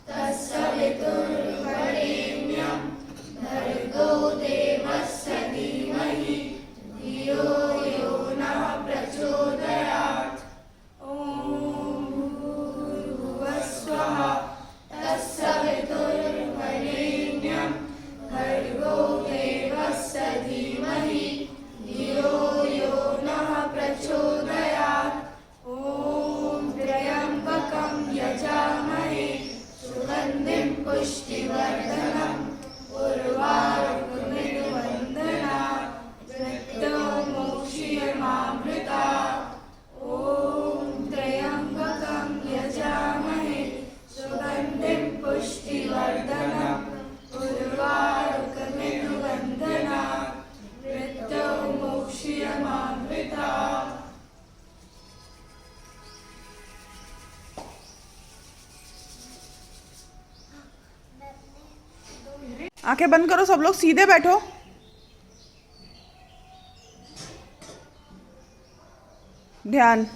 तत्सवितुर्वरेण्यं भर्गो देवस्य धीमहि धियो यो नः प्रचोदयात्। ॐ भूर्भुवः स्वः तत्सवितुर्वरेण्यं भर्गो देवस्य धीमहि धियो यो नः प्रचोदयात्। ॐ त्र्यम्बकं यजामहे सुगन्धिं पुष्टिवर्धनम् उर्वारुकमिनुवन्दनात् मृत्युर्मोक्षीयमामृतात्। ॐ त्र्यम्बकं यजामहे सुगन्धिं पुष्टिवर्धनम् उर्वारुकमिनुवन्दनात् मृत्युर्मोक्षीयमामृतात्। आंखें बंद करो, सब लोग सीधे बैठो। ध्यान।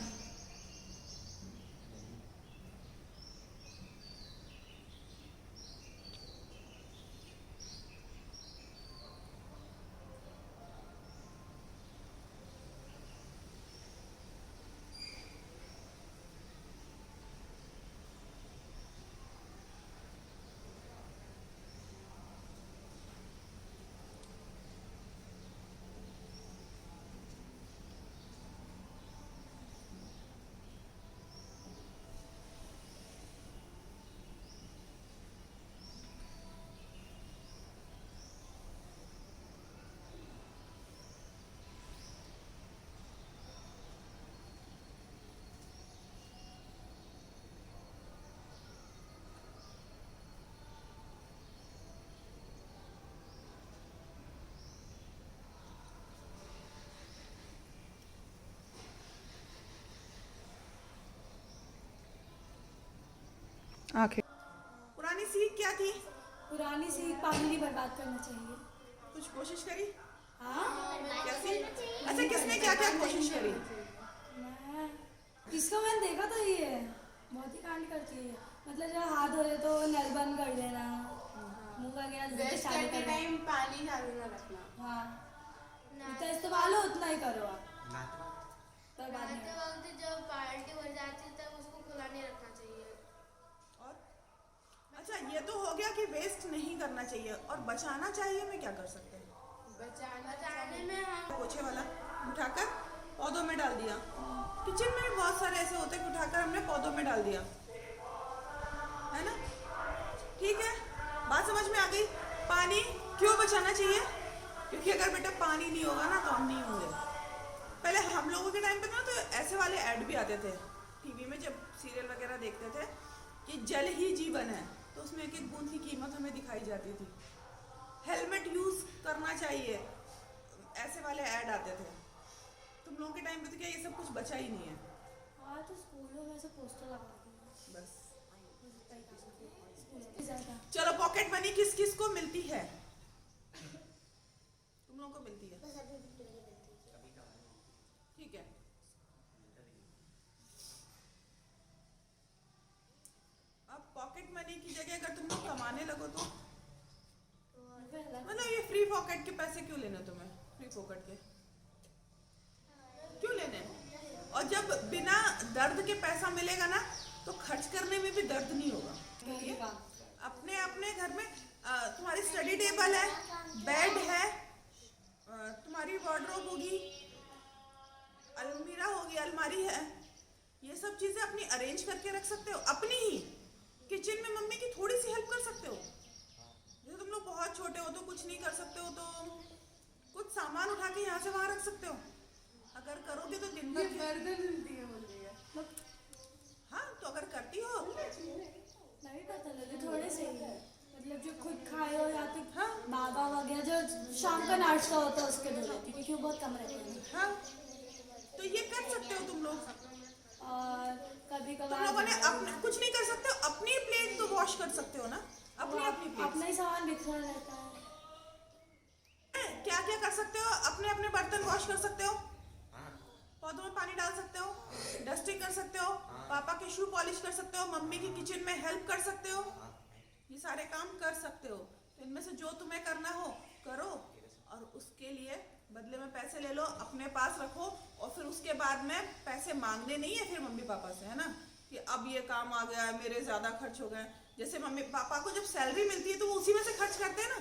आंखें। पुरानी सीख क्या थी? पुरानी सीख पानी नहीं बर्बाद करना चाहिए। कुछ कोशिश करी? हाँ, क्या सीख? अच्छा, किसने क्या क्या कोशिश करी? इसको मैंने देखा तो ये बहुत ही कांड करती है। मतलब जब हाथ धो रहे तो नल बंद कर देना, मुंह वगैरह करते टाइम पानी चालू न रखना। हाँ, जितना इस्तेमाल हो उतना ही करो आप। नहाते वक्त जब बाल्टी भर जाती है तब उसको खुला नहीं रखना चाहिए। और अच्छा, ये तो हो गया कि वेस्ट नहीं करना चाहिए। और बचाना चाहिए में क्या कर सकते हैं? बचाने में हम पोछे वाला उठाकर पौधों में डाल दिया। किचन में भी बहुत सारे ऐसे होते हैं कि उठाकर हमने पौधों में डाल दिया, है ना? ठीक है, बात समझ में आ गई। पानी क्यों बचाना चाहिए? क्योंकि अगर बेटा पानी नहीं होगा ना तो हम नहीं होंगे। पहले हम लोगों के टाइम पे ना तो ऐसे वाले ऐड भी आते थे टीवी में, जब सीरियल वगैरह देखते थे कि जल ही जीवन है, तो उसमें एक एक बूंद की कीमत हमें दिखाई जाती थी। हेलमेट यूज करना चाहिए, ऐसे वाले ऐड आते थे। तुम लोगों के टाइम पे तो क्या ये सब कुछ बचा ही नहीं है। हाँ, तो स्कूलों में से पोस्टर लगा दिए बस। ज़्यादा। चलो, पॉकेट मनी किस किस को मिलती है? तुम लोगों को मिलती है? ठीक है। अब पॉकेट मनी की जगह अगर तुम लोग कमाने लगो तो मतलब ये फ्री पॉकेट के पैसे क्यों लेने तुम्हें? फ्री पॉकेट के क्यों लेने? और जब बिना दर्द के पैसा मिलेगा ना तो खर्च करने में भी दर्द नहीं होगा। अपने अपने घर में तुम्हारी स्टडी टेबल है, बेड है, तुम्हारी वार्डरोब होगी, अलमीरा होगी, अलमारी है। ये सब चीजें अपनी अरेंज करके रख सकते हो। अपनी ही किचन में मम्मी की थोड़ी सी हेल्प कर सकते हो। जैसे तुम लोग बहुत छोटे हो तो कुछ नहीं कर सकते हो, तो कुछ सामान उठा के यहाँ से वहां रख सकते हो। अगर करोगे तो दिन भर बर्तन मिलती है बोल रही है। हाँ, तो अगर करती हो नहीं पता लगे थोड़े से ही, मतलब जो खुद खाए हो या फिर हाँ बाबा वगैरह जो शाम का नाश्ता होता है उसके धो लेती, क्योंकि वो बहुत कम रहते हैं। हाँ, तो ये कर सकते हो तुम लोग। और कभी तुम कभार लोगों ने अपने कुछ नहीं कर सकते हो, अपनी प्लेट तो वॉश कर सकते हो ना, अपनी अपनी प्लेट। अपना ही सामान बिखरा रहता है। क्या क्या कर सकते हो? अपने अपने बर्तन वॉश कर सकते हो, पौधों में पानी डाल सकते हो, डस्टिंग कर सकते हो, पापा के शू पॉलिश कर सकते हो, मम्मी की किचन में हेल्प कर सकते हो, ये सारे काम कर सकते हो। तो इनमें से जो तुम्हें करना हो करो, और उसके लिए बदले में पैसे ले लो, अपने पास रखो, और फिर उसके बाद में पैसे मांगने नहीं है फिर मम्मी पापा से, है ना, कि अब ये काम आ गया है, मेरे ज़्यादा खर्च हो गए। जैसे मम्मी पापा को जब सैलरी मिलती है तो वो उसी में से खर्च करते हैं ना,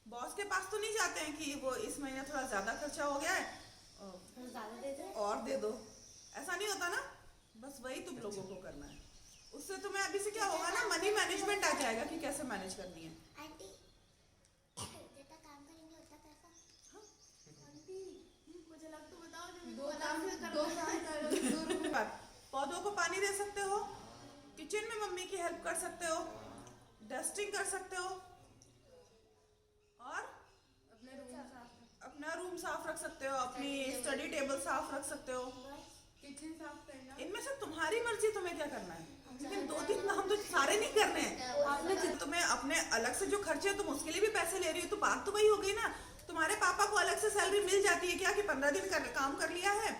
बॉस के पास तो नहीं जाते हैं कि वो इस महीने थोड़ा ज़्यादा खर्चा हो गया है और दे दो, ऐसा नहीं होता ना। बस वही तुम लोगों को करना है। उससे तुम्हें अभी से क्या होगा ना, मनी मैनेजमेंट आ जाएगा कि कैसे मैनेज करनी है। आंटी जितना काम करेंगे उतना पैसा। आंटी कुछ अलग तो बताओ जो दो काम करना है। पौधों को पानी दे सकते हो, किचन में मम्मी की हेल्प कर सकते हो, डस्टिंग कर सकते हो, और अपना रूम साफ रख सकते हो, अपनी स्टडी टेबल साफ रख सकते हो, किचन साफ करना। इनमें से तुम्हारी मर्जी तुम्हें क्या करना है, लेकिन 2-3 काम तो सारे नहीं करने हैं। आपने तुम्हें अपने अलग से जो खर्चे हैं तुम उसके लिए भी पैसे ले रही हो, तो बात तो वही हो गई ना। तुम्हारे पापा को अलग से सैलरी मिल जाती है क्या कि 15 दिन काम कर लिया है,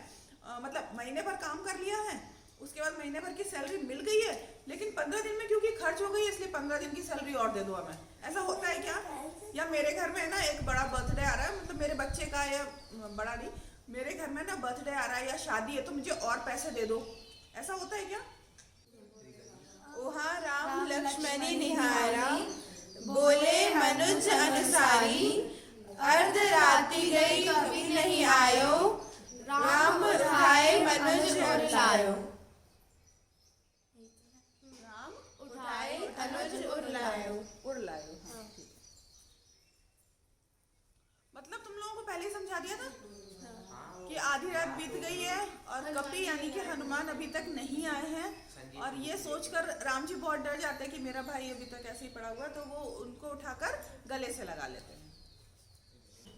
मतलब महीने भर काम कर लिया है, उसके बाद महीने भर की सैलरी मिल गई है, लेकिन 15 दिन में क्योंकि खर्च हो गई है इसलिए 15 दिन की सैलरी और दे दो हमें, ऐसा होता है क्या? या मेरे घर में ना एक बड़ा बर्थडे आ रहा है, मतलब मेरे बच्चे का, या बड़ा नहीं, मेरे घर में ना बर्थडे आ रहा है या शादी है तो मुझे और पैसे दे दो, ऐसा होता है क्या? ओहा राम लक्ष्मणी निहारा, बोले मनुज अनुसारी, अर्ध राति गई कभी नहीं आयो, राम उठाए मनुज और लायो। राम उठाए अनुज और लायो। उड़ लायो, हाँ, ठीक है। मतलब तुम लोगों को पहले ही समझा दिया था कि आधी रात बीत गई है और कपी यानी कि हनुमान अभी तक नहीं आए हैं, और ये सोचकर राम जी बहुत डर जाते हैं कि मेरा भाई अभी तक ऐसे ही पड़ा हुआ, तो वो उनको उठाकर गले से लगा लेते हैं।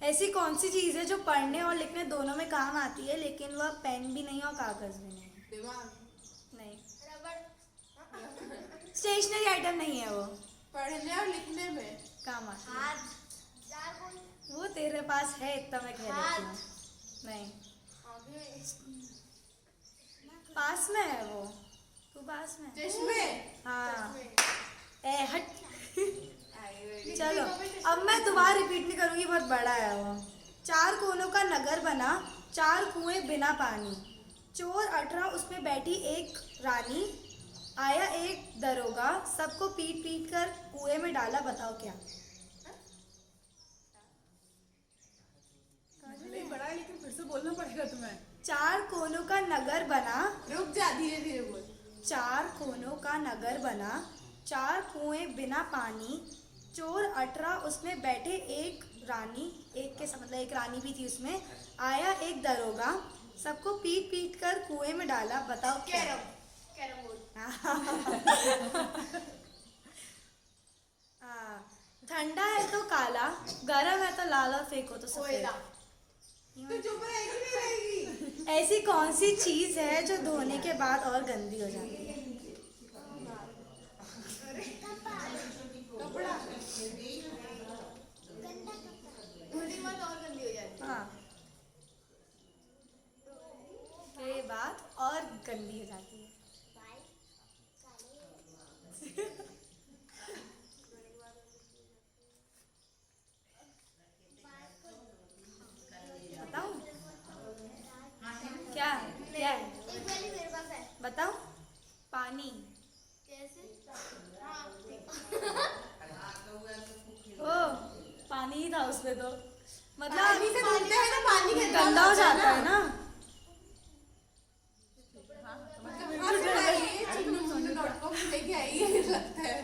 ऐसी कौन सी चीज़ है जो पढ़ने और लिखने दोनों में काम आती है लेकिन वह पेन भी नहीं और कागज भी नहीं? दिमाग नहीं, रबड़ स्टेशनरी आइटम नहीं है वो, पढ़ने और लिखने में काम आती है। हाथ चार वो तेरे पास है इतना मैं कह देती हूँ। नहीं, आगे पास में है वो, तू पास में है। चश्मे। हाँ, ए हट। चलो अब मैं दोबारा रिपीट नहीं करूँगी, बहुत बड़ा है वो। 4 कोनों का नगर बना, 4 कुएं बिना पानी, चोर 18 उसमें बैठी एक रानी, आया एक दरोगा, सबको पीट पीट कर कुएं में डाला, बताओ क्या? नहीं बड़ा है लेकिन फिर से बोलना पड़ेगा तुम्हें। 4 कोनों का नगर बना, रुक जा, धीरे धीरे बोल। 4 कोनों का नगर बना, 4 कुएं बिना पानी, चोर 18 उसमें बैठे एक रानी, एक के मतलब एक रानी भी थी उसमें, आया एक दरोगा, सबको पीट पीट कर कुएं में डाला, बताओ क्या? Carrom board. ठंडा है तो काला, गरम है तो लाल, और फेंको तो सफेद। कोयला। तो चुप रहेगी नहीं रहेगी? ऐसी कौन सी चीज है जो धोने के बाद और गंदी हो जाती है? कपड़ा। धोने के बाद और गंदी हो जाती है। हाँ, ये बात और गंदी हो जाती है। बताओ क्या क्या है? एक वाली मेरे पास है। बताओ। पानी। कैसे? हाँ ओ, पानी ही था उसमें तो, मतलब पानी से धुलते हैं ना, पानी गंदा हो जाता है ना। लेके आई लगता है।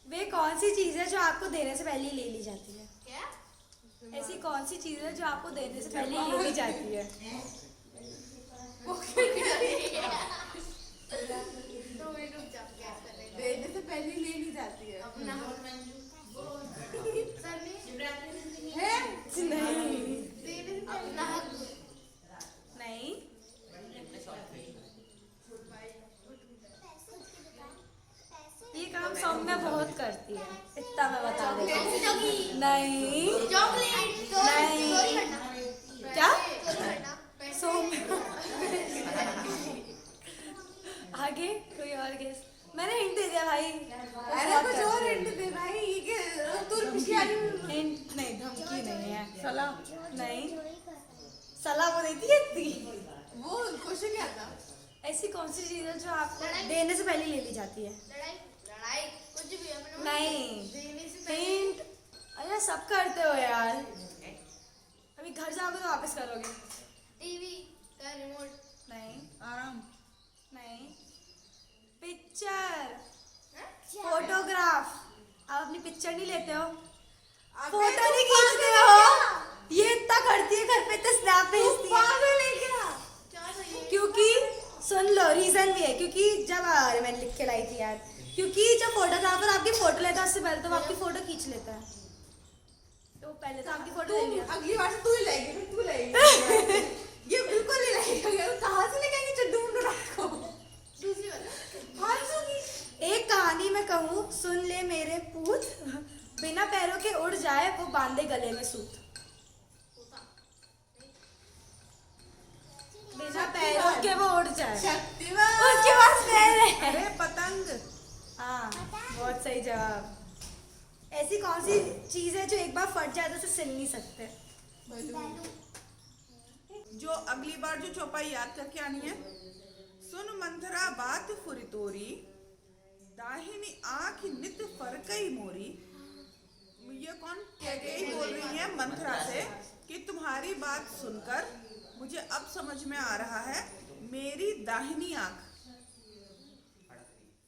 वे कौन सी चीज है जो आपको देने से पहले ही ले ली जाती है? क्या? ऐसी कौन सी चीज है जो आपको देने से पहले ही ले ली जाती है? तो वही रुक जाओ, गैस कर रहे हैं। देने से पहले ले ली जाती है। अपना सर ने है? नहीं देने से अपना हक। नहीं, ये काम सौम्या बहुत करती है, इतना मैं बता देती हूँ। नहीं चॉकलेट। नहीं। चोरी करना। क्या? चोरी करना। सौम्या आगे कोई और गेस। मैंने हिंट दे दिया भाई। अरे कुछ और हिंट दे भाई, ये क्या तू पिछली वाली हिंट नहीं, धमकी नहीं है। सलाह। नहीं, सलाह वो देती है इतनी। वो क्वेश्चन क्या था? ऐसी कौन सी चीज है जो आपको देने से पहले ले ली जाती है? लड़ाई लड़ाई कुछ भी अपने नहीं। देने से पहले हिंट। अरे सब करते हो यार, अभी घर जाओगे तो वापस करोगे। टीवी का रिमोट। नहीं आराम। नहीं। Picture, photograph. आप अपनी पिक्चर नहीं लेते हो, फोटो नहीं खींचते हो। ये इतना करती है घर पे, तो स्नैप भेजती है। क्या सही है? क्योंकि सुन लो, रीजन भी है। क्योंकि जब अरे मैंने लिख के लाई थी यार, क्योंकि जब फोटोग्राफर आपकी फोटो लेता है उससे पहले तो वो आपकी फोटो खींच लेता है, तो पहले तो आपकी फोटो ले लिया। अगली बार से तू ही लाएगी, फिर तू लाएगी। ये बिल्कुल नहीं लाएगा। कहाँ से लेके आएंगे चड्डू मुंडू रात को? दूसरी वाला फालतू की। एक कहानी में कहूँ, सुन ले मेरे पूत, बिना पैरों के उड़ जाए वो बांधे गले में सूत। होता बिना पैरों के वो उड़ जाए, शक्तिमान। उसके पास पैर है। अरे पतंग। हाँ, बहुत सही जवाब। ऐसी कौन सी चीज है जो एक बार फट जाए तो उसे सिल नहीं सकते? जो अगली बार जो चौपाई याद करके आनी है। सुन मंथरा बात फुरितोरी, दाहिनी आंख नित फरकई मोरी। ये कौन कैकेयी बोल रही है मंथरा से कि तुम्हारी बात सुनकर मुझे अब समझ में आ रहा है, मेरी दाहिनी आंख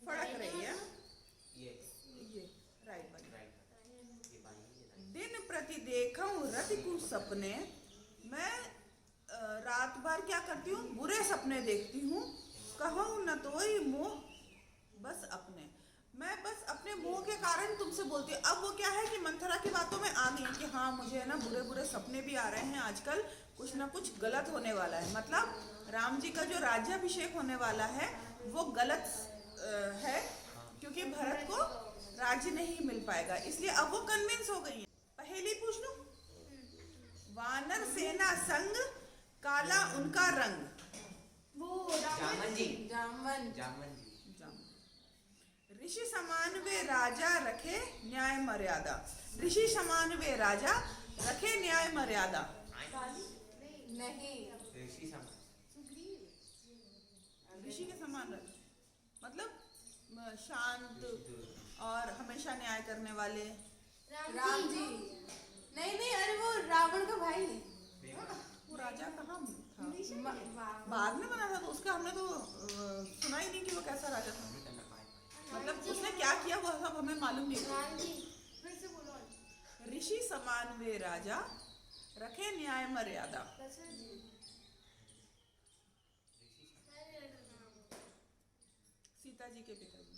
फड़क रही है। ये राइट वाली। दिन प्रति देखूं रति को सपने, मैं रात भर क्या करती हूँ, बुरे सपने देखती हूँ। कहूँ न तोई मोह बस अपने, मैं बस अपने मोह के कारण तुमसे बोलती हूँ। अब वो क्या है कि मंथरा की बातों में आ गई कि हाँ मुझे है ना बुरे बुरे सपने भी आ रहे हैं आजकल, कुछ ना कुछ गलत होने वाला है। मतलब राम जी का जो राज्याभिषेक होने वाला है वो गलत है, क्योंकि भरत को राज्य नहीं मिल पाएगा, इसलिए अब वो कन्विंस हो गई है। पहेली पूछ लूं? वानर सेना संग, काला उनका रंग। जामन। ऋषि समान वे राजा रखे न्याय मर्यादा। ऋषि समान वे राजा रखे न्याय मर्यादा। नहीं। ऋषि के समान रखे मतलब शांत और हमेशा न्याय करने वाले। राम जी। नहीं नहीं, अरे वो रावण का भाई। वो राजा कहाँ था? वाह। बाद में बना था तो उसका हमने तो सुना ही नहीं कि वो कैसा राजा था। मतलब उसने क्या किया वो सब हमें मालूम नहीं था। राम जी फिर से बोलो। ऋषि समान वे राजा रखे न्याय मर्यादा। सीता जी के पिताजी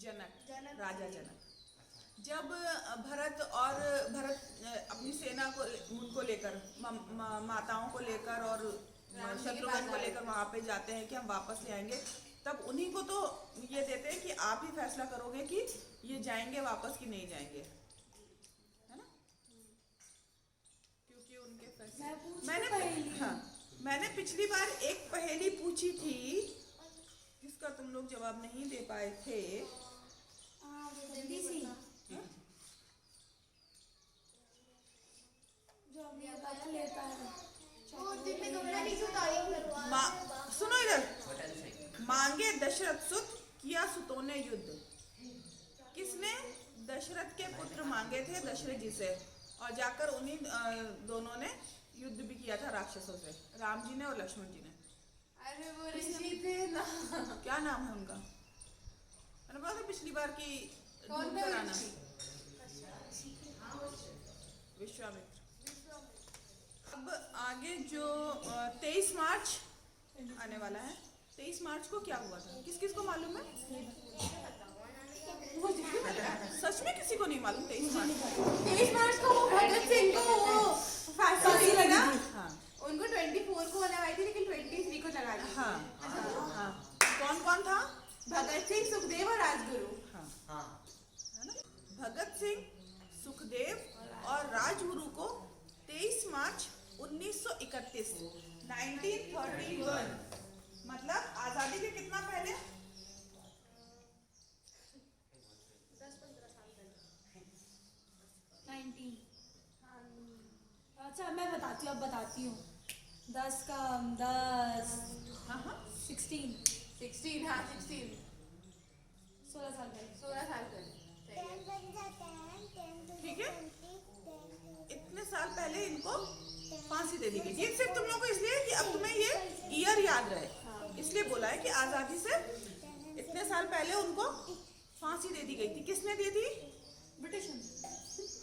जनक, राजा जनक। जब भरत अपनी सेना को उनको लेकर माताओं को लेकर और शत्रुघ्न को लेकर वहां पे जाते हैं कि हम वापस ले आएंगे, तब उन्हीं को तो ये देते हैं कि आप ही फैसला करोगे कि ये जाएंगे वापस कि नहीं जाएंगे, है ना? क्योंकि उनके फैसले। मैंने पिछली बार एक पहेली पूछी थी जिसका तुम लोग जवाब नहीं दे पाए थे। सुनो इधर। मांगे दशरथ सुत, किया सुतों ने युद्ध। किसने दशरथ के पुत्र मांगे थे दशरथ जी से, और जाकर उन्हीं दोनों ने युद्ध भी किया था राक्षसों से, राम जी ने और लक्ष्मण जी ने। अरे वो ऋषि थे ना, क्या नाम है उनका? मैंने बोला था पिछली बार की कौन ढूंढ कर था आना। ऋषि? विश्वामित्र। अब आगे जो 23 मार्च आने वाला है, 23 मार्च को क्या हुआ था किस किस को मालूम है? सच में किसी को नहीं मालूम 23 मार्च? 23 मार्च को वो भगत सिंह को वो फांसी हुई थी ना, हाँ उनको 24 को होने वाली थी लेकिन 23 को लगा दी। हाँ हाँ। कौन कौन था? भगत सिंह, सुखदेव और राजगुरु। हाँ है ना? भगत सिंह, सुखदेव और राजगुरु को 23 मार्च 1931 1931 मतलब आजादी के कितना पहले? बताती हूँ, अब बताती हूँ। 10 का 10 हाँ हाँ 16 16, हाँ 16, 16 साल पहले। 16 साल पहले। सही है। 10 बन जाता है 10 ठीक है। 10 इतने साल पहले इनको फांसी दे दी गई थी। सिर्फ तुम लोगों को इसलिए कि अब तुम्हें ये ईयर याद रहे, इसलिए बोला है कि आज़ादी से इतने साल पहले उनको फांसी दे दी गई थी। किसने दी थी? ब्रिटिश।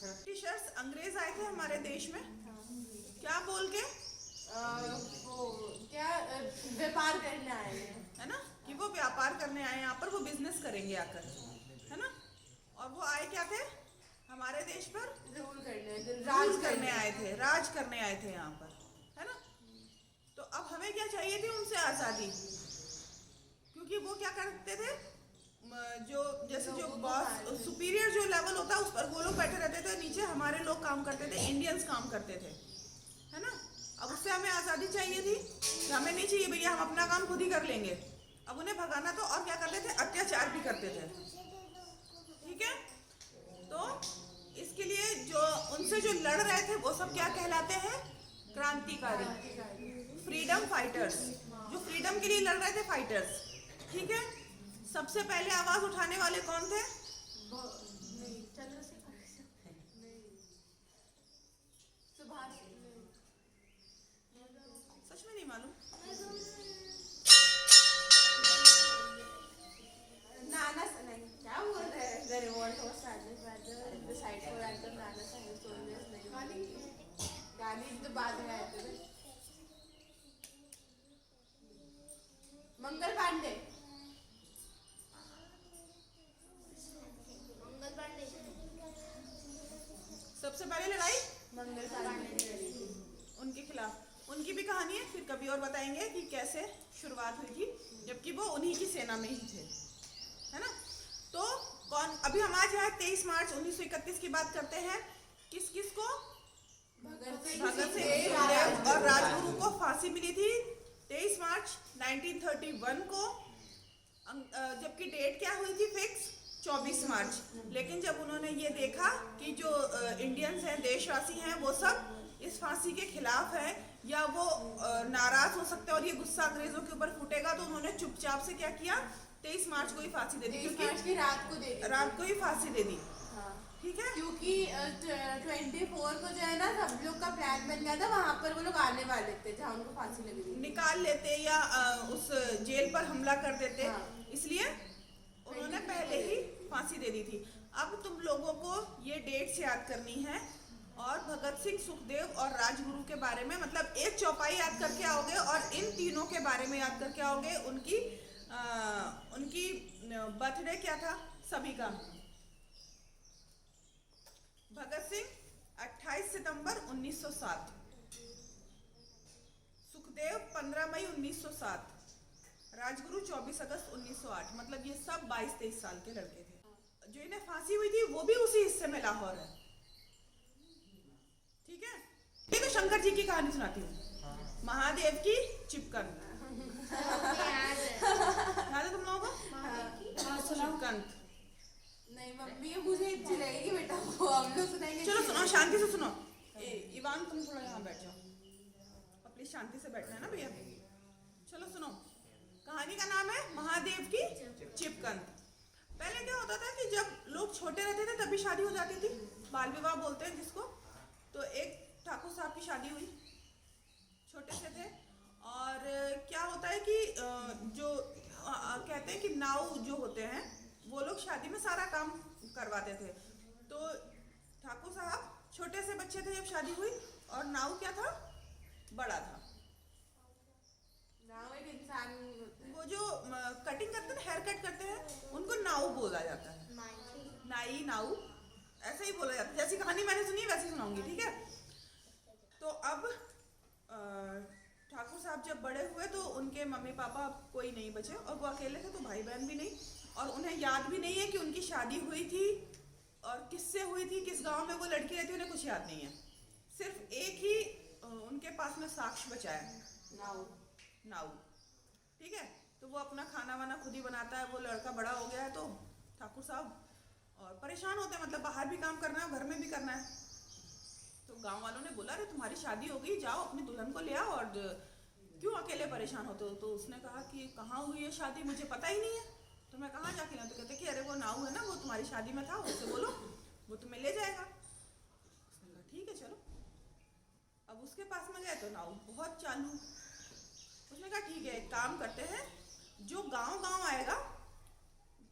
ब्रिटिशर्स, अंग्रेज आए थे हमारे देश में, क्या बोल के? वो क्या व्यापार करने आए हैं। है ना, कि वो व्यापार करने आए यहाँ पर, वो बिजनेस करेंगे आकर, है ना। और वो आए क्या थे? हमारे देश पर रूल करने, राज करने आए थे, राज करने आए थे यहाँ पर, है ना। तो अब हमें क्या चाहिए थी? उनसे आज़ादी। क्योंकि वो क्या करते थे, जो जैसे जो बॉस सुपीरियर जो लेवल होता है उस पर वो लोग बैठे रहते थे, नीचे हमारे लोग काम करते थे, इंडियंस काम करते थे, है ना। अब उससे हमें आज़ादी चाहिए थी कि हमें नहीं चाहिए भैया, हम अपना काम खुद ही कर लेंगे। अब उन्हें भगाना तो, और क्या करते थे? अत्याचार भी करते थे। ठीक है, तो इसके लिए जो उनसे जो लड़ रहे थे वो सब क्या कहलाते हैं? क्रांतिकारी, फ्रीडम फाइटर्स, जो फ्रीडम के लिए लड़ रहे थे, फाइटर्स। ठीक है, सबसे पहले आवाज उठाने वाले कौन थे? नहीं, चंद्रशेखर नहीं, सुभाष नहीं, सच में नहीं मालूम। नाना नहीं, क्या बोल रहे हैं? The revolt was started by the side for at the Nana Sahib soldiers नहीं, गांधी जी तो बाद में आए थे। मंगल पांडे, मंगल पांडे। सबसे पहले लड़ाई मंगल पांडे ने लड़ी थी। उनके खिलाफ, उनकी भी कहानी है, फिर कभी और बताएंगे कि कैसे शुरुआत हुई थी, जबकि वो उन्हीं की सेना में ही थे, है ना। तो कौन, अभी हम आज यहाँ 23 मार्च 1931 की बात करते हैं। किस किस को? भगत सिंह सुखदेव और राजगुरु को फांसी मिली थी 23 मार्च 1931 को। जबकि डेट क्या हुई थी फिक्स? 24 मार्च। लेकिन जब उन्होंने ये देखा कि जो इंडियंस हैं, देशवासी हैं, वो सब इस फांसी के खिलाफ है, या वो नाराज हो सकते हैं और ये गुस्सा अंग्रेजों के ऊपर फूटेगा, तो उन्होंने चुपचाप से क्या किया? 23 मार्च को ही फांसी दे दी। 23 मार्च की रात को दे दी। रात को ही फांसी दे दी। हाँ। ठीक है, क्योंकि 24 को जो है ना, सब लोग का प्लान बन गया था, वहाँ पर वो लोग आने वाले थे जहाँ उनको फांसी लगी थी। निकाल लेते या उस जेल पर हमला कर देते, हाँ। इसलिए उन्होंने पहले ही फांसी दे दी थी। अब तुम लोगों को ये डेट्स याद करनी है, और भगत सिंह, सुखदेव और राजगुरु के बारे में, मतलब एक चौपाई याद करके आओगे और इन तीनों के बारे में याद करके आओगे। उनकी बर्थडे क्या था सभी का? भगत सिंह 28 सितंबर 1907, सुखदेव 15 मई 1907, राजगुरु 24 अगस्त 1908। मतलब ये सब 22-23 साल के लड़के थे। जो इन्हें फांसी हुई थी वो भी उसी हिस्से में लाहौर है। ठीक है, ये तो शंकर जी की कहानी सुनाती हूँ, महादेव की चिपकन। याद है। याद है तुम लोगों को? हाँ सुनाओ। चिपकन। नहीं, मम्मी मुझे चिल्लाएगी बेटा, वो हम लोग सुनाएंगे। चलो सुनो, शांति से सुनो। इवान तुम थोड़ा यहाँ बैठ जाओ, प्लीज शांति से बैठना है ना भैया। चलो सुनो, कहानी का नाम है महादेव की चिपकन। पहले क्या होता था कि जब लोग छोटे रहते थे तभी शादी हो जाती थी, बाल विवाह बोलते हैं जिसको। तो एक ठाकुर साहब की शादी हुई, छोटे से थे, और क्या होता है कि जो कहते हैं कि नाऊ जो होते हैं वो लोग शादी में सारा काम करवाते थे। तो ठाकुर साहब छोटे से बच्चे थे जब शादी हुई, और नाऊ क्या था? बड़ा था। नाउ एक इंसान होता है। वो जो कटिंग करते हैं, हेयर कट करते हैं, उनको नाऊ बोला जाता है। नाई, नाऊ, ऐसे ही बोला जाता है। जैसी कहानी मैंने सुनी वैसे सुनाऊंगी, ठीक है। तो अब ठाकुर साहब जब बड़े हुए तो उनके मम्मी पापा कोई नहीं बचे, और वो अकेले थे, तो भाई बहन भी नहीं, और उन्हें याद भी नहीं है कि उनकी शादी हुई थी और किससे हुई थी, किस गांव में वो लड़की रहती, उन्हें कुछ याद नहीं है। सिर्फ एक ही उनके पास में साक्ष्य बचा है, नाऊ। ठीक है, तो वो अपना खाना वाना खुद ही बनाता है। वो लड़का बड़ा हो गया है तो ठाकुर साहब और परेशान होते हैं, मतलब बाहर भी काम करना है, घर में भी करना है। तो गांव वालों ने बोला, अरे तुम्हारी शादी हो गई, जाओ अपनी दुल्हन को ले आओ और क्यों अकेले परेशान होते हो। तो उसने कहा कि कहाँ हुई है शादी, मुझे पता ही नहीं है, तो मैं कहाँ जाके लाऊं। तो कहते कि अरे वो नाऊ है ना, वो तुम्हारी शादी में था, उससे बोलो वो तुम्हें ले जाएगा। उसने कहा ठीक है चलो। अब उसके पास में गए तो नाऊ बहुत चालू। उसने कहा ठीक है, एक काम करते हैं, जो गांव आएगा,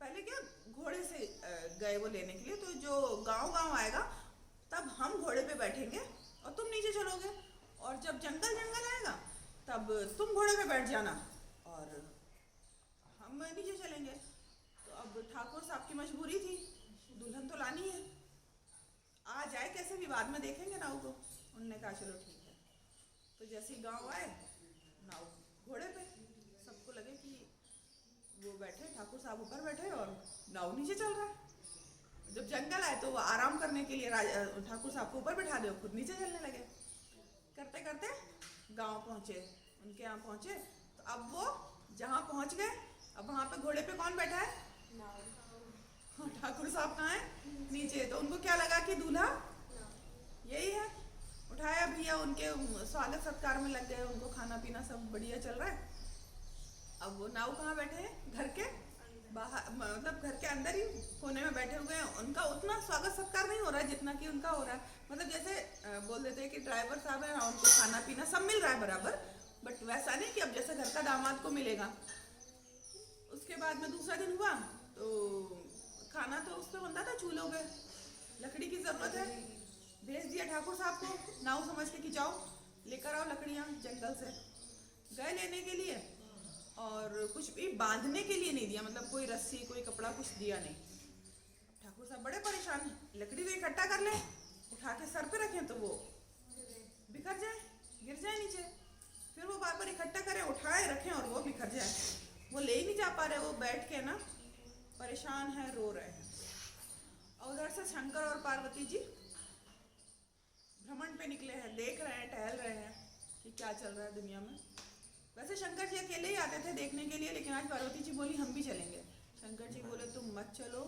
पहले क्या घोड़े से गए वो लेने के लिए, तो जो गांव आएगा तब हम घोड़े पे बैठेंगे और तुम नीचे चलोगे, और जब जंगल आएगा तब तुम घोड़े पे बैठ जाना और हम नीचे चलेंगे। तो अब ठाकुर साहब की मजबूरी थी, दुल्हन तो लानी है, आ जाए कैसे भी बाद में देखेंगे नाऊ को। उन्होंने कहा चलो ठीक है। तो जैसे ही गाँव आए, नाऊ घोड़े पे, सबको लगे कि वो बैठे, ठाकुर साहब ऊपर बैठे और नाव नीचे चल रहा है। जब जंगल आए तो वो आराम करने के लिए ठाकुर साहब को ऊपर बैठा दे, खुद नीचे चलने लगे। करते करते गांव पहुंचे, उनके यहाँ पहुंचे, तो अब वो जहाँ पहुंच गए, अब वहाँ पे घोड़े पे कौन बैठा है, ठाकुर साहब कहाँ है, नीचे। तो उनको क्या लगा कि दूल्हा यही है, उठाया भैया, उनके स्वागत सत्कार में लग गए, उनको खाना पीना सब बढ़िया चल रहा है। अब वो नाव कहाँ बैठे हैं, घर के बाहर, मतलब घर के अंदर ही कोने में बैठे हुए हैं। उनका उतना स्वागत सत्कार नहीं हो रहा है जितना कि उनका हो रहा है। मतलब जैसे बोल देते हैं कि ड्राइवर साहब है, उनको खाना पीना सब मिल रहा है बराबर, बट वैसा नहीं कि अब जैसे घर का दामाद को मिलेगा। उसके बाद में दूसरा दिन हुआ तो खाना तो उस पर बनता था चूल्हों पे, लकड़ी की ज़रूरत है, भेज दिया ठाकुर साहब को, नाव समझ के कि जाओ लेकर आओ लकड़ियाँ जंगल से। गए लेने के लिए और कुछ भी बांधने के लिए नहीं दिया, मतलब कोई रस्सी कोई कपड़ा कुछ दिया नहीं। ठाकुर साहब बड़े परेशान हैं, लकड़ी तो इकट्ठा कर ले, उठा के सर पे रखें तो वो बिखर जाए, गिर जाए नीचे, फिर वो बार बार इकट्ठा करें, उठाए रखें और वो बिखर जाए। वो ले ही नहीं जा पा रहे, वो बैठ के ना परेशान है, रो रहे हैं। और उधर से शंकर और पार्वती जी भ्रमण पे निकले हैं, देख रहे हैं, टहल रहे हैं कि क्या चल रहा है दुनिया में। वैसे शंकर जी अकेले ही आते थे देखने के लिए, लेकिन आज पार्वती जी बोली हम भी चलेंगे। शंकर जी बोले तुम मत चलो,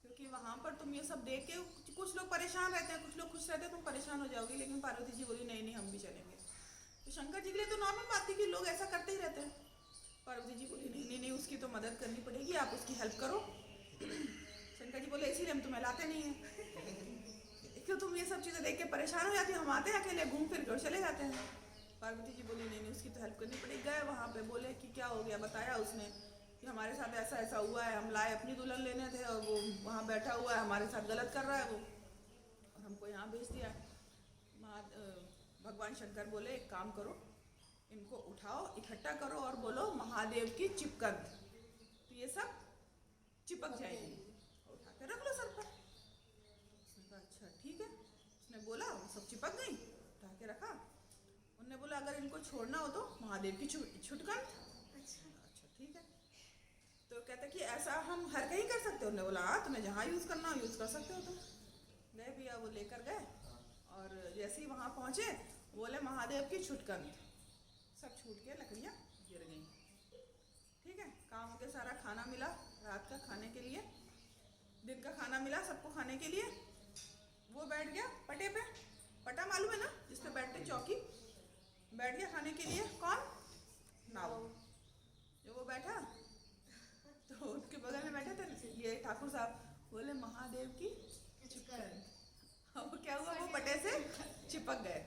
क्योंकि वहाँ पर तुम ये सब देख के, कुछ लोग परेशान रहते हैं, कुछ लोग खुश रहते हैं, तुम परेशान हो जाओगी। लेकिन पार्वती जी बोली नहीं नहीं हम भी चलेंगे। तो शंकर जी के लिए तो नॉर्मल बात थी कि लोग ऐसा करते ही रहते हैं। पार्वती जी बोली नहीं नहीं नहीं, उसकी तो मदद करनी पड़ेगी, आप उसकी हेल्प करो। शंकर जी बोले इसीलिए हम तुम्हें लाते नहीं हैं, क्यों तुम ये सब चीज़ें देख के परेशान हो जाती हो, हम आते हैं अकेले, घूम फिर कर चले जाते हैं। पार्वती जी बोली नहीं नहीं, उसकी तो हेल्प करनी पड़ेगी। गए वहाँ पे, बोले कि क्या हो गया, बताया उसने कि हमारे साथ ऐसा ऐसा हुआ है, हम लाए अपनी दुल्हन लेने थे और वो वहाँ बैठा हुआ है, हमारे साथ गलत कर रहा है वो, और हमको यहाँ भेज दिया। भगवान शंकर बोले एक काम करो, इनको उठाओ, इकट्ठा करो और बोलो महादेव की चिपकन, तो ये सब चिपक जाएगी, उठा के रख लो सर पर। उसने कहा अच्छा ठीक है। उसने बोला वो सब चिपक गई, उठा के रखा। उन्होंने बोला अगर इनको छोड़ना हो तो महादेव की छुटकन। अच्छा ठीक है। तो कहते कि ऐसा हम हर कहीं कर सकते हो। उन्होंने बोला हाँ, तुम्हें जहाँ यूज़ करना हो यूज़ कर सकते हो तुम। गए भैया, वो लेकर गए और जैसे ही वहाँ पहुँचे बोले महादेव की छुटकन, सब छूट के लकड़ियाँ गिर गई। ठीक है, काम हो गया, सारा खाना मिला रात का खाने के लिए, दिन का खाना मिला सबको खाने के लिए। वो बैठ गया पटे पे, पटा मालूम है ना जिस पे बैठते चौकी, बैठ गया खाने के लिए। कौन? नाव। जब वो बैठा तो उसके बगल में बैठे थे ये ठाकुर साहब, बोले महादेव की चिपकन। अब क्या हुआ, वो पटे से चिपक गए।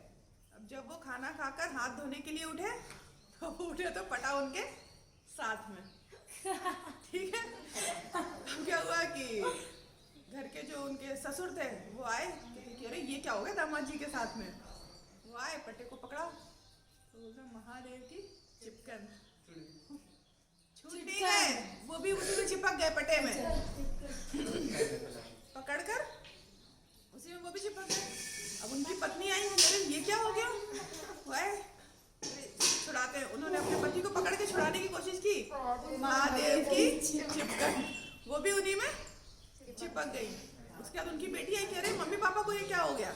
अब जब वो खाना खाकर हाथ धोने के लिए उठे तो वो उठे तो पटा उनके साथ में। ठीक है। अब क्या हुआ कि घर के जो उनके ससुर थे वो आए कि अरे ये क्या हो गया दामाद जी के साथ में। वो आए, पटे को पकड़ा तो बोलते महादेव की चिपकन। छूट नहीं गए, वो भी उसी में चिपक गए पटे में। पकड़कर उसी में वो भी चिपक गए। अब उनकी पत्नी आई, ये क्या हो गया, छुड़ाते हैं। उन्होंने अपने पति को पकड़ के छुड़ाने की कोशिश की, महादेव की चिपकन वो भी उन्हीं में चिपक गई। उसके बाद उनकी बेटी आई, कह रही मम्मी पापा को ये क्या हो गया।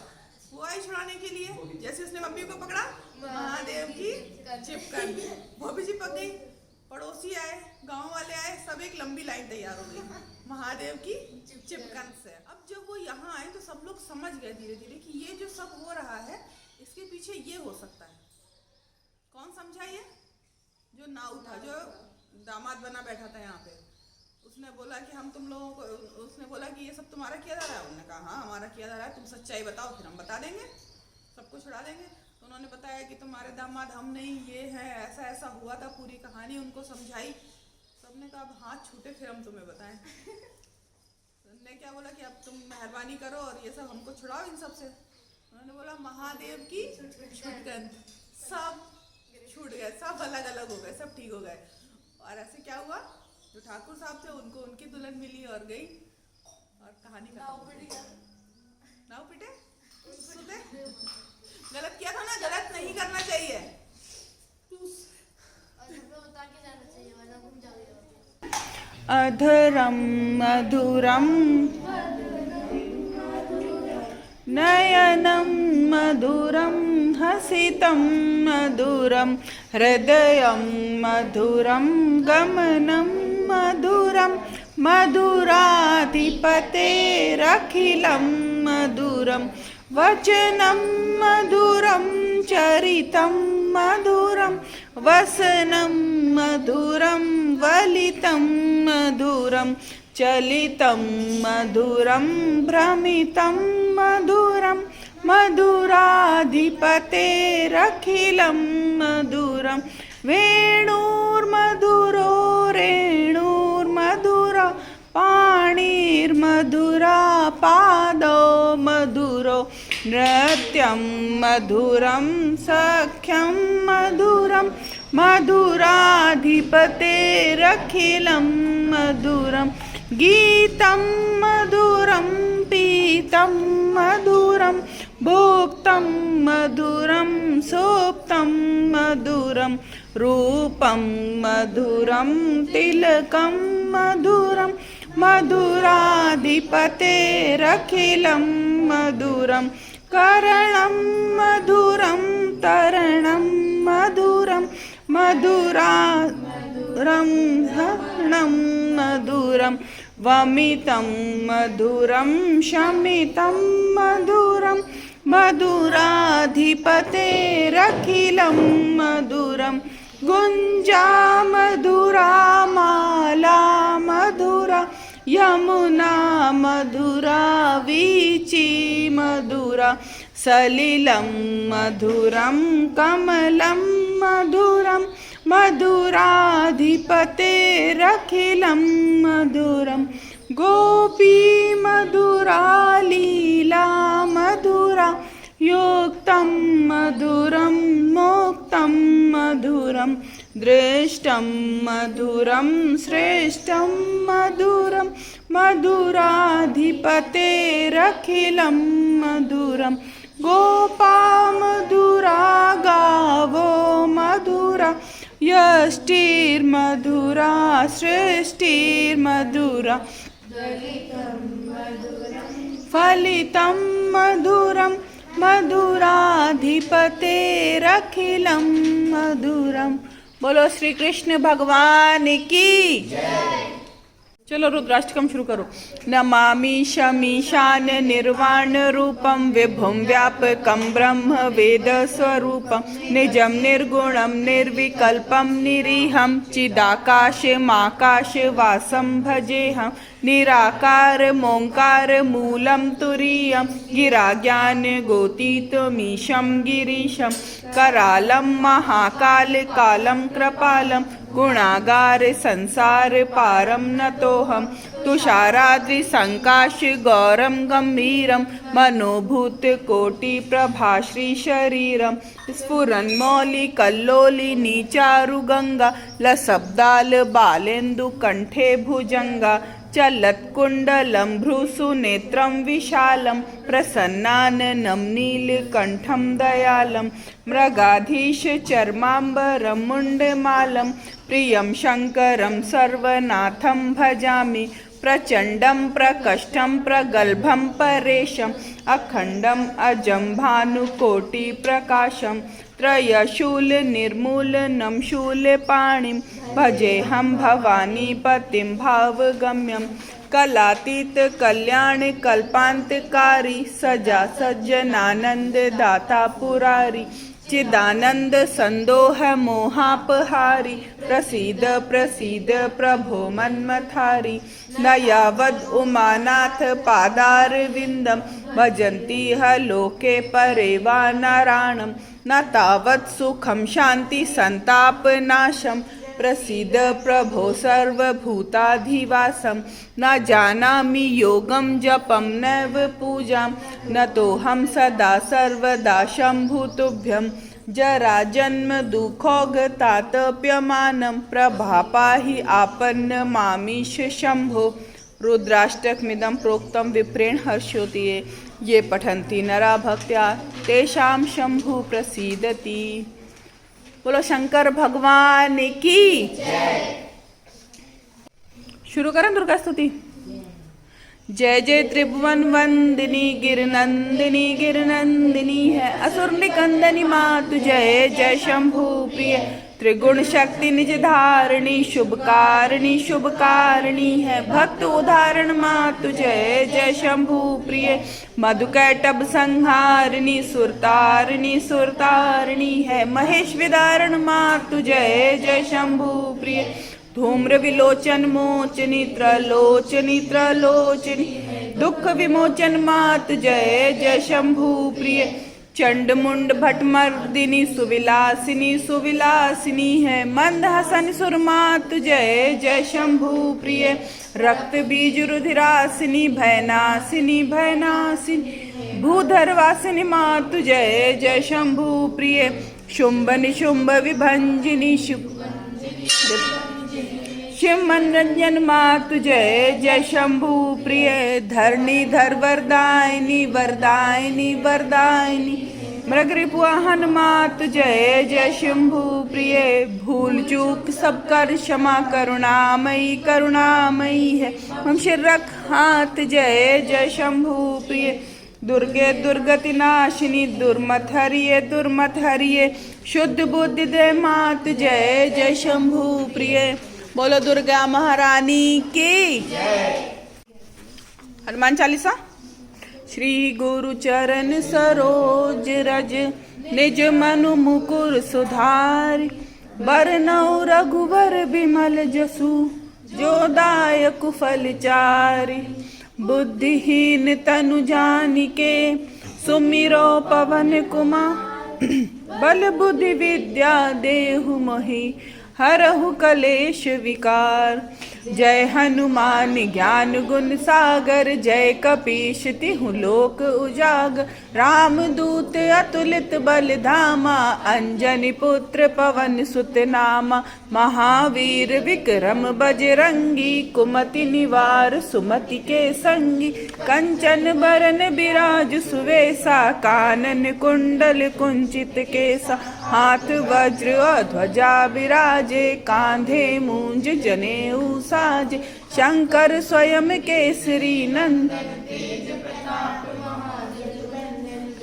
वो आई छुड़ाने के लिए, जैसे उसने मम्मी को पकड़ा महादेव की चिपकन वो भी चिपक गई। पड़ोसी आए, गांव वाले आए, सब एक लंबी लाइन तैयार हो गई महादेव की चिपकन से। अब जब वो यहाँ आए तो सब लोग समझ गए धीरे धीरे कि ये जो सब हो रहा है इसके पीछे ये हो सकता है। कौन समझा? ये जो नाउ था, जो दामाद बना बैठा था यहाँ पे, उसने बोला कि हम तुम लोगों को, उसने बोला कि ये सब तुम्हारा किया जा रहा है। उन्होंने कहा हाँ हमारा किया जा रहा है, तुम सच्चाई बताओ फिर हम बता देंगे, सबको छुड़ा देंगे। तो उन्होंने बताया कि तुम्हारे दामाद हम नहीं, ये है, ऐसा ऐसा हुआ था, पूरी कहानी उनको समझाई। सबने कहा अब हाथ छूटे फिर हम तुम्हें बताएं। उन्होंने क्या बोला कि अब तुम मेहरबानी करो और ये सब हमको छुड़ाओ इन सब से। उन्होंने बोला महादेव की छुटकन, सब छूट गए, सब अलग अलग हो गए, सब ठीक हो गए। और ऐसे क्या हुआ, जो ठाकुर साहब थे उनको उनकी दुल्हन मिली और गई और कहानी नाव पिटे सुते। गलत किया था ना, गलत नहीं करना चाहिए। और सबको बता के जाना चाहिए वरना घूम जाओगे। अधरम मधुरम नयनं मधुरं हसितं मधुरं हृदयं मधुरं गमनं मधुरं मधुराधिपतेरखिलं मधुरं वचनं मधुरं चरितं मधुरं वसनं मधुरं वलितं मधुरं चलितं मधुरं भ्रमितं मधुरं मधुराधिपतेरखिलं मधुरं वेणुर्मधुरो रेणुर्मधुरा पाणिर्मधुरा पादौ मधुरो नृत्यं मधुरं सख्यं मधुरं मधुराधिपतेरखिलं मधुरं गीतं मधुरं पीतं मधुरं भोक्तं मधुरं सोप्तं मधुरं रूपं मधुरं तिलकं मधुरं मधुराधिपतेरखिलं मधुरं करणं मधुरं तरणं मधुरं मधुरारं हरणं मधुरं वमितं मधुरं शमितं मधुरं मधुराधिपतेरखिलं मधुरं गुञ्जा मधुरा माला मधुरा यमुना मधुरा वीची मधुरा सलिलं मधुरं कमलं मधुरं मधुराधिपतेरखिलं मधुरं गोपी मधुरा लीला मधुरा योक्तं मधुरं मोक्तं मधुरं दृष्टं मधुरं श्रेष्ठं मधुरं मधुराधिपतेरखिलं मधुरं गोपा मधुरा गावो मधुरा यष्टिर्मधुरा सृष्टिर्मधुरा फलितं मधुरं मधुराधिपतेरखिलं मधुरं। बोलो श्री कृष्ण भगवान की। चलो रुद्राष्टकम शुरू करो। नमामि शमीशान निर्वाण रूपम विभुम व्यापकम ब्रह्म वेद स्वरूपम निजम निर्गुणम निर्विकल्पम निरीहम चिदाकाशमाकाश वासम भजेहम निराकार मोंकार मूलम तुरीयम गिराज्ञान गोतीतमीशं गिरीशं करालं महाकाल कालं कृपालं गुणागार संसार पारं नतोऽहं तुषाराद्रि संकाश गौरम गंभीरम मनोभूत कोटि प्रभा श्री शरीरम स्फुरन्मौलि कल्लोलि नीचारु गंगा लसब्दाल बालेन्दु कंठे भुजंगा चलत्कुण्डलं भ्रूसु नेत्रं विशालं प्रसन्नाननं नीलकण्ठं दयालं मृगाधीश चर्माम्बरं मुण्डमालं प्रियं शङ्करं सर्वनाथं भजामि प्रचंडम प्रकष्टम प्रगल्भम परेशम अखंडम अजम भानुकोटि प्रकाशम त्रयशूल निर्मूलनम शूलपाणिं भजेऽहं भवानी पतिं भावगम्यं कलातीत कल्याण कल्पांतकारी सजा सज्जनानंद दाता पुरारी चिदानंद संदोह मोहापहारी प्रसीद प्रसीद प्रभो मन्मथारी न यावद उमानाथ पादारविंदम भजन्ति ह लोके परे वा नारायणं न तावत् सुखं शांति संताप नाशम प्रसीद प्रभो सर्वभूताधिवासं न जानामि योगं जपं नैव पूजां न तोऽहं सदा सर्वदा शम्भुतुभ्यं जरा जन्म दुःखोगतातप्यमानं प्रभापाहि आपन्न मामीश शंभो रुद्राष्टकमिदं प्रोक्तं विप्रेण हर्षोतिये ये पठन्ति नरा भक्त्या तेषां शंभु प्रसीदति। बोलो शंकर भगवान की। शुरू करें दुर्गा स्तुति। जय जय त्रिभुवन वंदिनी गिरनंदिनी है असुर निकंदनी मातु जय जय शंभु प्रिय त्रिगुण शक्ति निज धारिणी शुभकारिणी है भक्त उदाहरण मातु जय जय शंभु प्रिय मधुकैटभ संहारिणी सुरतारिणी है महेश विदारण मातु जय जय शंभु प्रिय धूम्र विलोचन मोचनी त्रलोचनी दुख विमोचन मात जय जय शंभु प्रिय चंड मुंड भटमर्दिनी सुविलासिनी है मंद हसन सुरमात जय जय शंभु प्रिय रक्त बीज रुधिरासिनी भयनासिनी भूधरवासिनी मातु जय जय शंभु प्रिय शुंभ निशुंभ विभंजिनी शिव मनरंजन मातु जय जय शंभु प्रिय धरणीधर वरदायिनी मृग रिपुवाहन मातु जय जय शंभु प्रिय भूल चूक सब कर क्षमा करुणामयी है हम सिर रख हाथ जय जय शंभु प्रिय दुर्गे दुर्गति नाशिनी दुर्मत हरिये शुद्ध बुद्धि दे मात जय जय शंभु प्रिय। बोलो दुर्गा महारानी की। हनुमान चालीसा। श्री गुरु चरण सरोज रज निज मनु मुकुर सुधारि बरनउँ रघुवर बिमल जसु जो दायक फल चारि बुद्धिहीन तनु जानिके सुमिरो पवन कुमार बल बुद्धि विद्या देहु मोहि हरहु कलेश विकार जय हनुमान ज्ञान गुण सागर जय कपीश तिहु लोक उजागर रामदूत अतुलित बल धामा अंजनी पुत्र पवन सुत नामा महावीर विक्रम बजरंगी कुमति निवार सुमति के संगी कंचन बरन बिराज सुवेसा कानन कुंडल कुंचित केसा हाथ वज्र ध्वजा बिराजे कांधे मूंज जनेऊ साजे शंकर स्वयं केसरी नंदन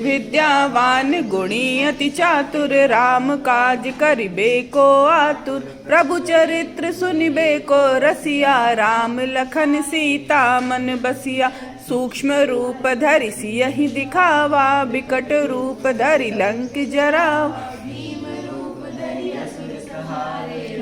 विद्यावान गुणी अति चातुर राम काज करिबे को आतुर प्रभु चरित्र सुनिबे को रसिया राम लखन सीता मन बसिया सूक्ष्म रूप धरि सियहि दिखावा बिकट रूप धरि लंक जरावा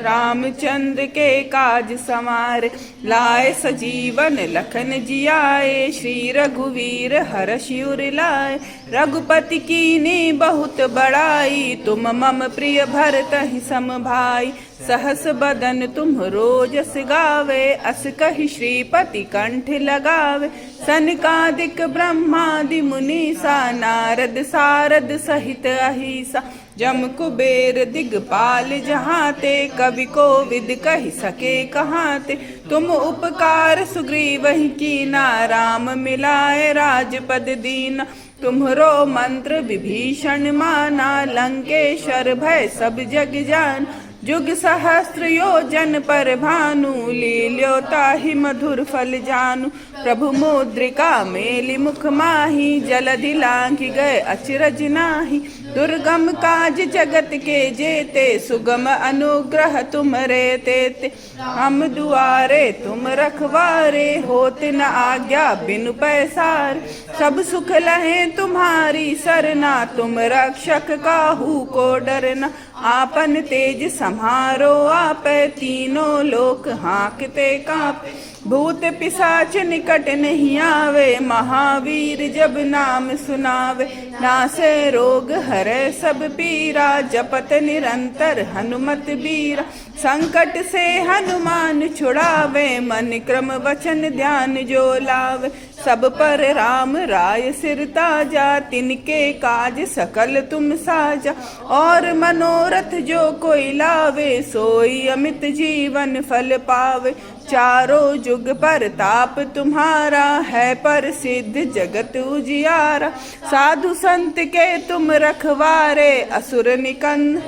रामचंद्र के काज समारे लाए सजीवन लखन जियाए श्री रघुवीर हर्षि उर लाए रघुपति कीनी बहुत बड़ाई तुम मम प्रिय भरतहि सम भाई सहस बदन तुम रोजस गावे अस कहि श्रीपति कंठ लगावे सनकादिक ब्रह्मादि मुनीसा नारद सारद सहित अहिसा जम कुबेर दिगपाल जहाते कवि कोविद कहि सके कहाते तुम उपकार सुग्रीवहि कीना राम मिलाए राजपद दीना तुम्हरो मंत्र विभीषण माना लंकेश्वर भय सब जग जान जुग सहस्त्र योजन पर भानु, लील्यो ताहि मधुर फल जानू। प्रभु मुद्रिका मेलि मुख माही, जलधि लांघि गए अचरज नाही। दुर्गम काज जगत के जेते, सुगम अनुग्रह तुमरे तेते। हम दुआरे तुम रखवारे, होत न आज्ञा बिनु पैसार। सब सुख लहे तुम्हारी सरना, तुम रक्षक काहू को डरना। आपन तेज सम्हारो आपे, तीनों लोक हाँकते कांपे। भूत पिशाच निकट नहीं आवे, महावीर जब नाम सुनावे। नासे रोग हरे सब पीरा, जपत निरंतर हनुमत बीरा। संकट से हनुमान छुड़ावे, मन क्रम वचन ध्यान जो लावे। सब पर राम राय सिर ताजा, तिनके काज सकल तुम साजा। और मनोरथ जो कोई लावे, सोई अमित जीवन फल पावे। चारों जुग पर ताप तुम्हारा, है प्रसिद्ध जगत उजियारा। साधु संत के तुम रखवारे, असुर निकंद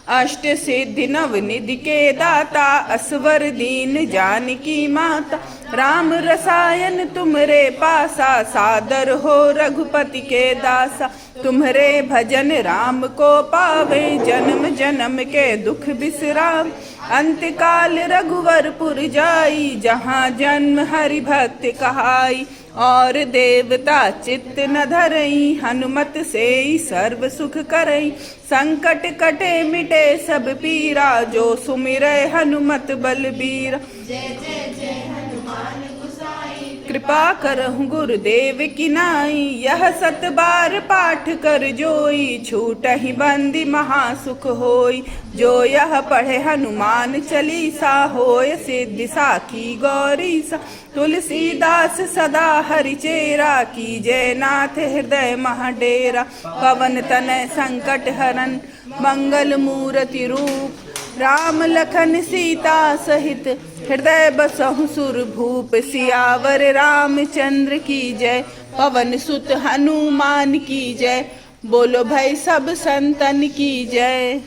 अष्ट सिद्धि नव निधि के दाता। असवर दीन जानकी माता, राम रसायन तुमरे पासा। सादर हो रघुपति के दासा, तुम्हरे भजन राम को पावे। जन्म जन्म के दुख बिसराम, अंत काल रघुवरपुर जाई। जहाँ जन्म हरि भक्त कहाई, और देवता चित्त न धरई। हनुमत से सर्व सुख करई, संकट कटे मिटे सब पीरा। जो सुमिरै हनुमत बलबीरा। जय जय जय हनुमान गोसाई, कृपा करहु गुरुदेव की नाई। यह सत बार पाठ कर जोई, छूटहि बंदी महासुख होई। जो यह पढ़े हनुमान चालीसा, होय सिद्धि साखी गौरीसा। तुलसीदास सदा हरिचेरा, कीजय नाथ हृदय महाडेरा। पवन तनय संकट हरन, मंगल मूर्ति रूप। राम लखन सीता सहित, हृदय बसहु सुर भूप। सियावर रामचंद्र की जय, पवन सुत हनुमान की जय। बोलो भाई सब संतन की जय।